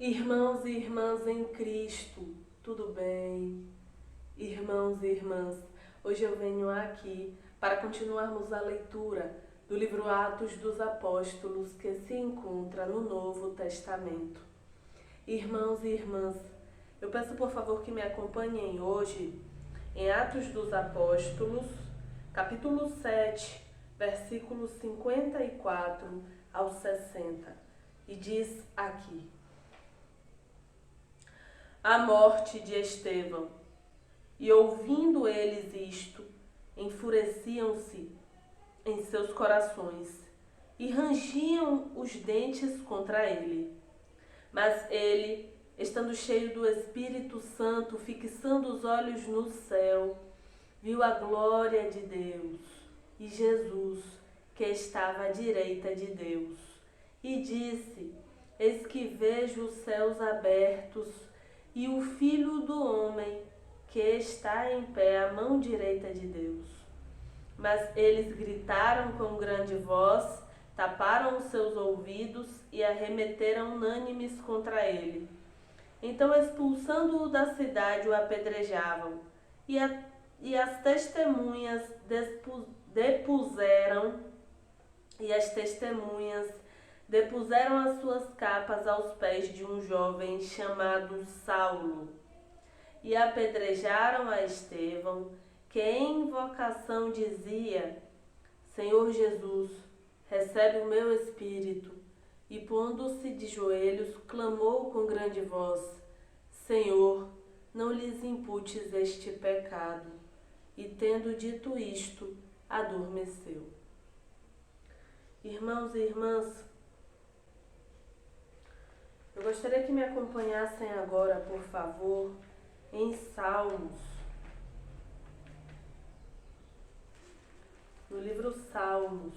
Irmãos e irmãs em Cristo, tudo bem? Irmãos e irmãs, hoje eu venho aqui para continuarmos a leitura do livro Atos dos Apóstolos que se encontra no Novo Testamento. Irmãos e irmãs, eu peço por favor que me acompanhem hoje em Atos dos Apóstolos, capítulo 7, versículos 54 ao 60, e diz aqui: a morte de Estevão. E ouvindo eles isto, enfureciam-se em seus corações e rangiam os dentes contra ele. Mas ele, estando cheio do Espírito Santo, fixando os olhos no céu, viu a glória de Deus e Jesus, que estava à direita de Deus, e disse: eis que vejo os céus abertos e o Filho do Homem, que está em pé à mão direita de Deus. Mas eles gritaram com grande voz, taparam os seus ouvidos e arremeteram unânimes contra ele. Então, expulsando-o da cidade, o apedrejavam, e as testemunhas depuseram as suas capas aos pés de um jovem chamado Saulo, e apedrejaram a Estevão, que em invocação dizia: Senhor Jesus, recebe o meu espírito. E pondo-se de joelhos, clamou com grande voz: Senhor, não lhes imputes este pecado. E tendo dito isto, adormeceu. Irmãos e irmãs, eu gostaria que me acompanhassem agora, por favor, em Salmos. No livro Salmos,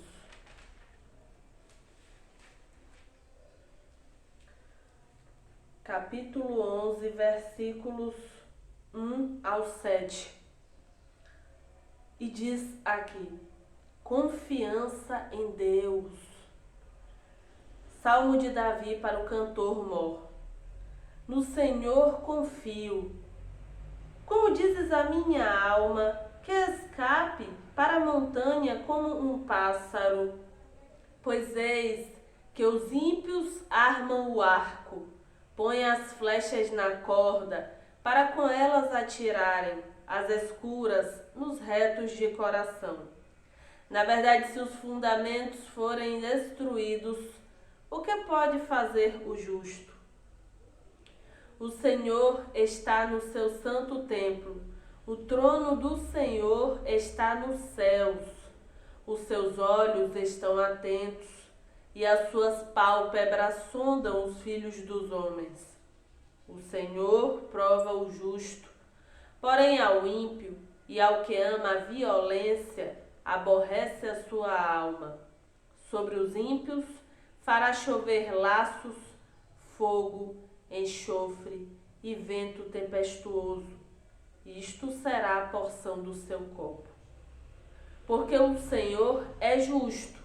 capítulo 11, versículos 1 ao 7. E diz aqui: confiança em Deus. Salmo de Davi para o cantor mor. No Senhor confio. Como dizes a minha alma, que escape para a montanha como um pássaro. Pois eis que os ímpios armam o arco, põem as flechas na corda, para com elas atirarem as escuras nos retos de coração. Na verdade, se os fundamentos forem destruídos, o que pode fazer o justo? O Senhor está no seu santo templo, o trono do Senhor está nos céus. Os seus olhos estão atentos e as suas pálpebras sondam os filhos dos homens. O Senhor prova o justo, porém ao ímpio e ao que ama a violência aborrece a sua alma. Sobre os ímpios fará chover laços, fogo, enxofre e vento tempestuoso. Isto será a porção do seu copo. Porque o Senhor é justo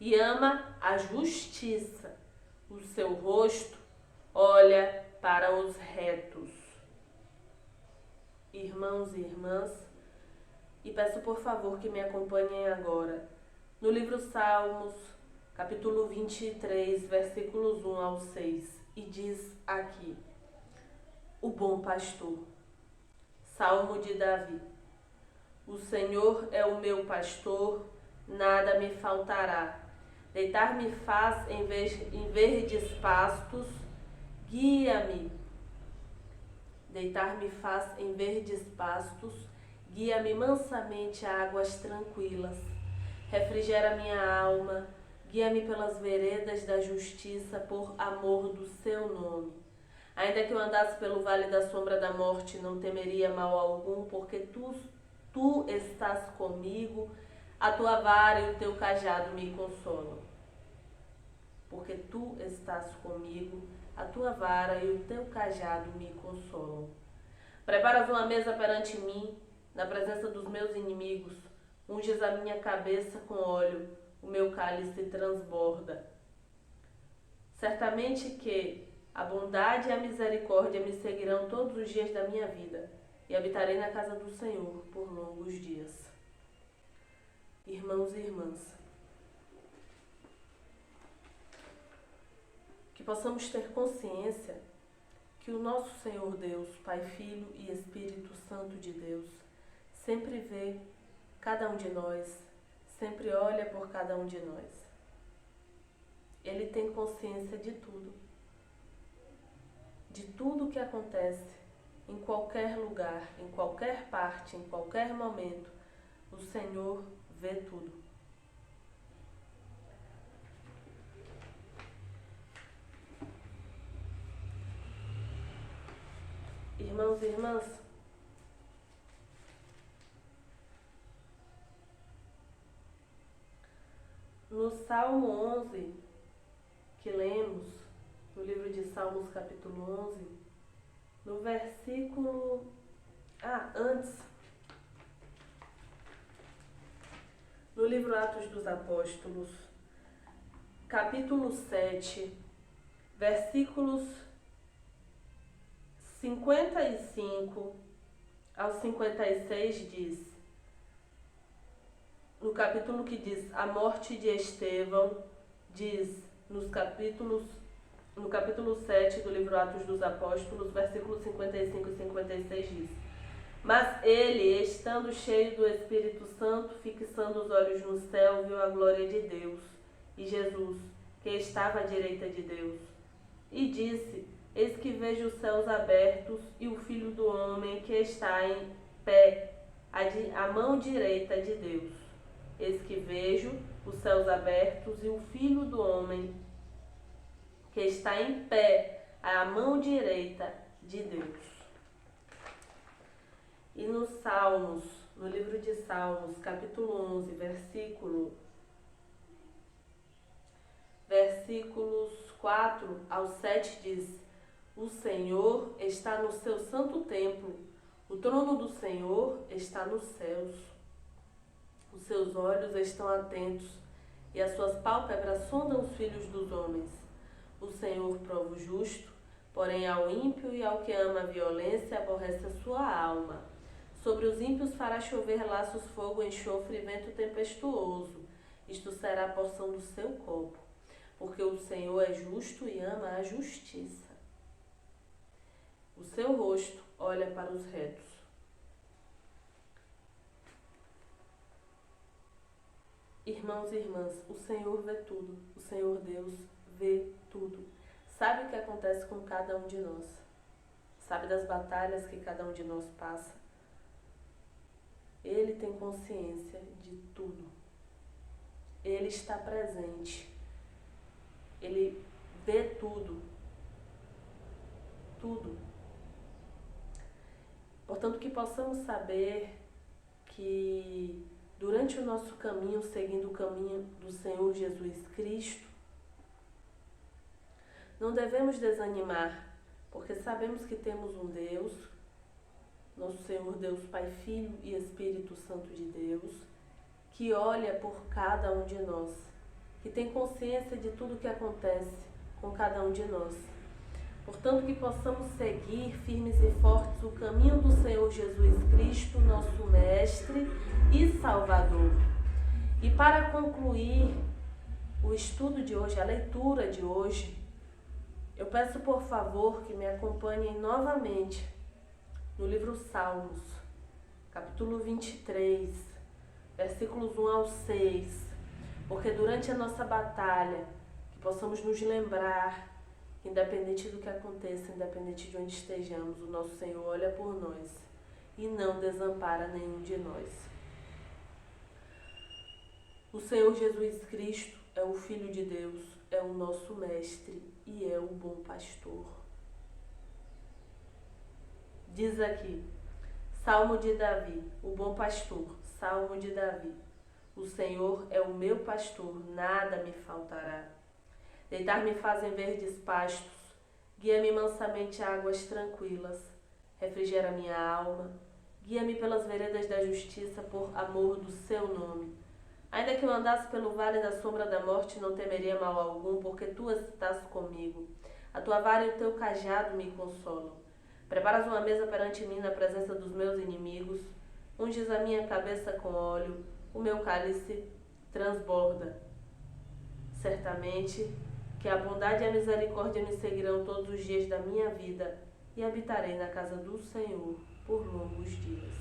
e ama a justiça. O seu rosto olha para os retos. Irmãos e irmãs, e peço por favor que me acompanhem agora no livro Salmos, capítulo 23, versículos 1 ao 6, e diz aqui: o bom pastor. Salmo de Davi. O Senhor é o meu pastor, nada me faltará. Deitar-me faz em verdes pastos, guia-me. Deitar-me faz em verdes pastos, guia-me mansamente a águas tranquilas. Refrigera minha alma, guia-me pelas veredas da justiça por amor do seu nome. Ainda que eu andasse pelo vale da sombra da morte, não temeria mal algum, porque tu estás comigo, a tua vara e o teu cajado me consolam. Porque tu estás comigo, a tua vara e o teu cajado me consolam. Preparas uma mesa perante mim, na presença dos meus inimigos. Unges a minha cabeça com óleo, o meu cálice transborda. Certamente que A bondade e a misericórdia me seguirão todos os dias da minha vida, e habitarei na casa do Senhor por longos dias. Irmãos e irmãs, que possamos ter consciência que o nosso Senhor Deus, Pai, Filho e Espírito Santo de Deus, sempre vê cada um de nós, sempre olha por cada um de nós. Ele tem consciência de tudo que acontece, em qualquer lugar, em qualquer parte, em qualquer momento, o Senhor vê tudo. Irmãos e irmãs, no Salmo 11, que lemos, no livro de Salmos capítulo 11, no versículo... no livro Atos dos Apóstolos, capítulo 7, versículos 55 ao 56 diz, no capítulo que diz a morte de Estevão, diz no capítulo 7 do livro Atos dos Apóstolos, versículos 55 e 56 diz: Mas ele, estando cheio do Espírito Santo, fixando os olhos no céu, viu a glória de Deus e Jesus, que estava à direita de Deus, e disse: Eis que vejo os céus abertos e o Filho do Homem que está em pé, à mão direita de Deus. Eis que vejo os céus abertos e o Filho do Homem que está em pé, à mão direita de Deus. E nos Salmos, no livro de Salmos, capítulo 11, versículos 4 ao 7 diz: O Senhor está no seu santo templo, o trono do Senhor está nos céus. Os seus olhos estão atentos e as suas pálpebras sondam os filhos dos homens. O Senhor prova o justo, porém ao ímpio e ao que ama a violência aborrece a sua alma. Sobre os ímpios fará chover laços, fogo, enxofre e vento tempestuoso. Isto será a porção do seu copo, porque o Senhor é justo e ama a justiça. O seu rosto olha para os retos. Irmãos e irmãs, o Senhor vê tudo. O Senhor Deus vê tudo. Sabe o que acontece com cada um de nós. Sabe das batalhas que cada um de nós passa. Ele tem consciência de tudo. Ele está presente. Ele vê tudo. Tudo. Portanto, que possamos saber que durante o nosso caminho, seguindo o caminho do Senhor Jesus Cristo, não devemos desanimar, porque sabemos que temos um Deus, nosso Senhor Deus Pai, Filho e Espírito Santo de Deus, que olha por cada um de nós, que tem consciência de tudo que acontece com cada um de nós. Portanto, que possamos seguir firmes e fortes o caminho do Senhor Jesus Cristo, nosso Mestre e Salvador. E para concluir o estudo de hoje, a leitura de hoje, eu peço por favor que me acompanhem novamente no livro Salmos, capítulo 23, versículos 1 ao 6, porque durante a nossa batalha, que possamos nos lembrar, independente do que aconteça, independente de onde estejamos, o nosso Senhor olha por nós e não desampara nenhum de nós. O Senhor Jesus Cristo é o Filho de Deus, é o nosso Mestre e é o bom pastor. Diz aqui, Salmo de Davi, o bom pastor, Salmo de Davi. O Senhor é o meu pastor, nada me faltará. Deitar-me faz em verdes pastos, guia-me mansamente a águas tranquilas, refrigera minha alma, guia-me pelas veredas da justiça por amor do seu nome. Ainda que eu andasse pelo vale da sombra da morte, não temeria mal algum, porque tu estás comigo. A tua vara e o teu cajado me consolam. Preparas uma mesa perante mim na presença dos meus inimigos. Unges a minha cabeça com óleo, o meu cálice transborda. Certamente que a bondade e a misericórdia me seguirão todos os dias da minha vida e habitarei na casa do Senhor por longos dias.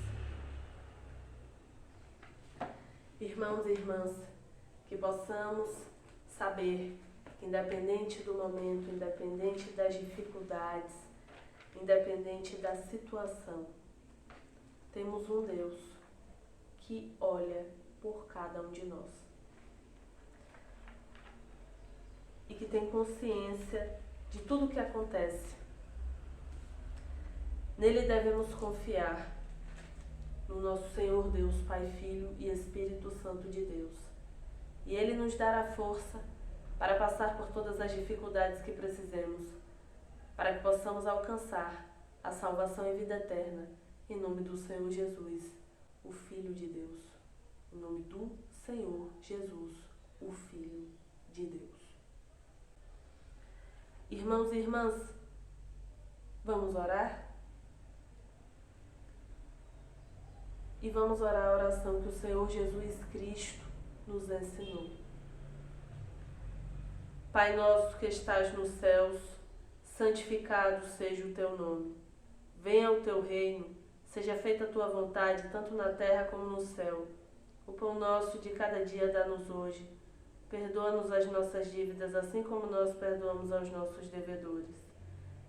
Irmãos e irmãs, que possamos saber que independente do momento, independente das dificuldades, independente da situação, temos um Deus que olha por cada um de nós e que tem consciência de tudo o que acontece. Nele devemos confiar, no nosso Senhor Deus, Pai, Filho e Espírito Santo de Deus. E Ele nos dará força para passar por todas as dificuldades que precisemos, para que possamos alcançar a salvação e vida eterna, em nome do Senhor Jesus, o Filho de Deus. Em nome do Senhor Jesus, o Filho de Deus. Irmãos e irmãs, vamos orar? E vamos orar a oração que o Senhor Jesus Cristo nos ensinou. Pai nosso que estás nos céus, santificado seja o teu nome. Venha o teu reino, seja feita a tua vontade, tanto na terra como no céu. O pão nosso de cada dia dá-nos hoje. Perdoa-nos as nossas dívidas, assim como nós perdoamos aos nossos devedores.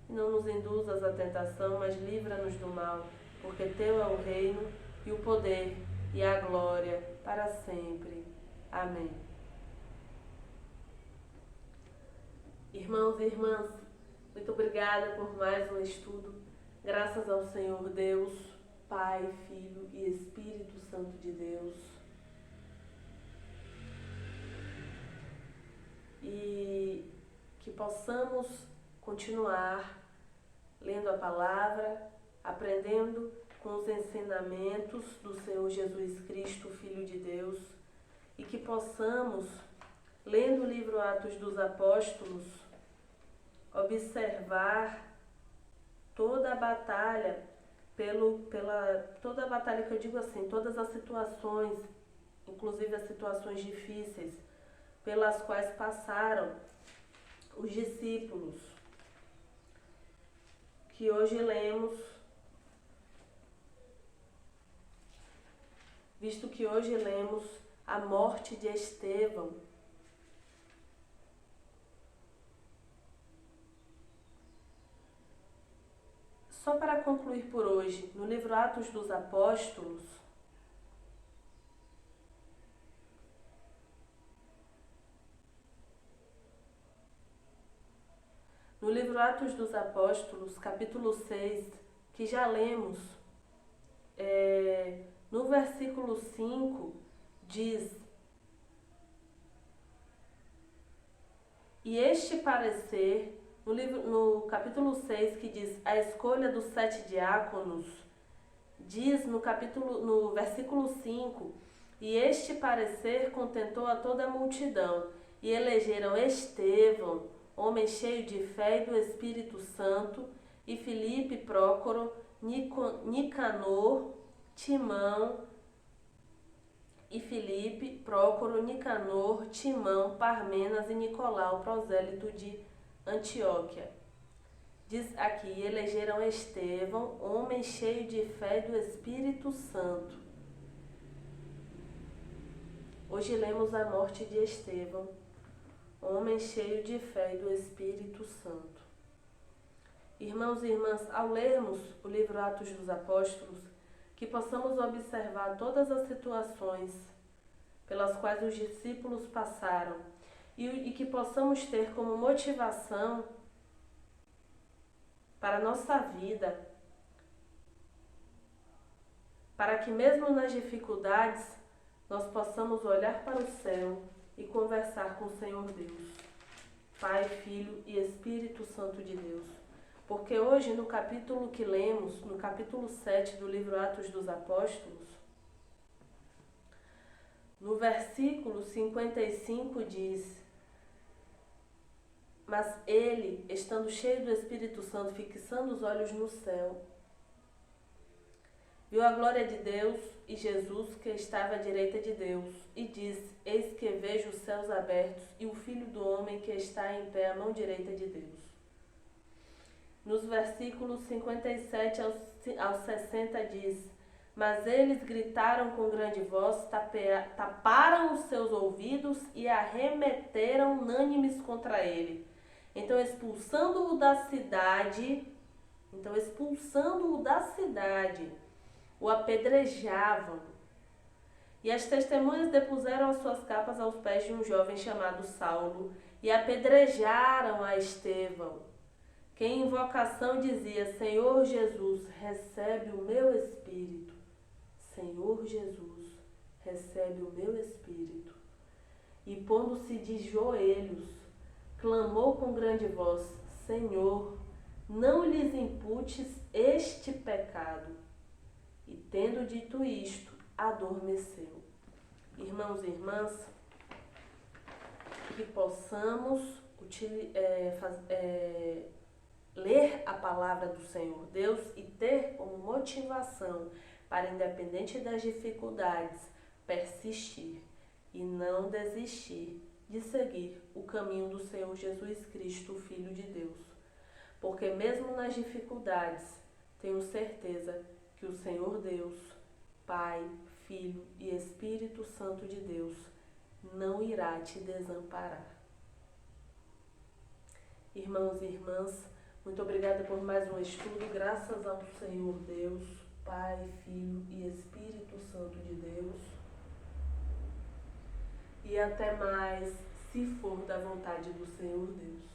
E não nos induzas à tentação, mas livra-nos do mal, porque teu é o reino, e o poder, e a glória, para sempre. Amém. Irmãos e irmãs, muito obrigada por mais um estudo. Graças ao Senhor Deus, Pai, Filho e Espírito Santo de Deus. E que possamos continuar lendo a palavra, aprendendo com os ensinamentos do Senhor Jesus Cristo, Filho de Deus, e que possamos, lendo o livro Atos dos Apóstolos, observar toda a batalha, toda a batalha que eu digo assim, todas as situações, inclusive as situações difíceis, pelas quais passaram os discípulos, que hoje lemos, visto que hoje lemos a morte de Estevão. Só para concluir por hoje, no livro Atos dos Apóstolos, capítulo 6, que já lemos, no versículo 5, diz: e este parecer, no capítulo 6, que diz a escolha dos 7 diáconos, diz no versículo 5, e este parecer contentou a toda a multidão, e elegeram Estevão, homem cheio de fé e do Espírito Santo, e Filipe, Prócoro, Nicanor, Timão, Parmenas e Nicolau, prosélito de Antioquia. Diz aqui, elegeram Estevão, homem cheio de fé e do Espírito Santo. Hoje lemos a morte de Estevão, homem cheio de fé e do Espírito Santo. Irmãos e irmãs, ao lermos o livro Atos dos Apóstolos, que possamos observar todas as situações pelas quais os discípulos passaram e que possamos ter como motivação para a nossa vida, para que mesmo nas dificuldades nós possamos olhar para o céu e conversar com o Senhor Deus, Pai, Filho e Espírito Santo de Deus. Porque hoje, no capítulo que lemos, no capítulo 7 do livro Atos dos Apóstolos, no versículo 55 diz: Mas ele, estando cheio do Espírito Santo, fixando os olhos no céu, viu a glória de Deus e Jesus que estava à direita de Deus, e disse: Eis que vejo os céus abertos e o Filho do Homem que está em pé à mão direita de Deus. Nos versículos 57 aos 60 diz: Mas eles gritaram com grande voz, taparam os seus ouvidos e arremeteram unânimes contra ele. Então, expulsando-o da cidade, o apedrejavam. E as testemunhas depuseram as suas capas aos pés de um jovem chamado Saulo e apedrejaram a Estevão, que em invocação dizia: Senhor Jesus, recebe o meu espírito. Senhor Jesus, recebe o meu espírito. E pondo-se de joelhos, clamou com grande voz: Senhor, não lhes imputes este pecado. E tendo dito isto, adormeceu. Irmãos e irmãs, que possamos ler a palavra do Senhor Deus e ter como motivação para, independente das dificuldades, persistir e não desistir de seguir o caminho do Senhor Jesus Cristo, Filho de Deus. Porque mesmo nas dificuldades, tenho certeza que o Senhor Deus, Pai, Filho e Espírito Santo de Deus, não irá te desamparar. Irmãos e irmãs, muito obrigada por mais um estudo, graças ao Senhor Deus, Pai, Filho e Espírito Santo de Deus. E até mais, se for da vontade do Senhor Deus.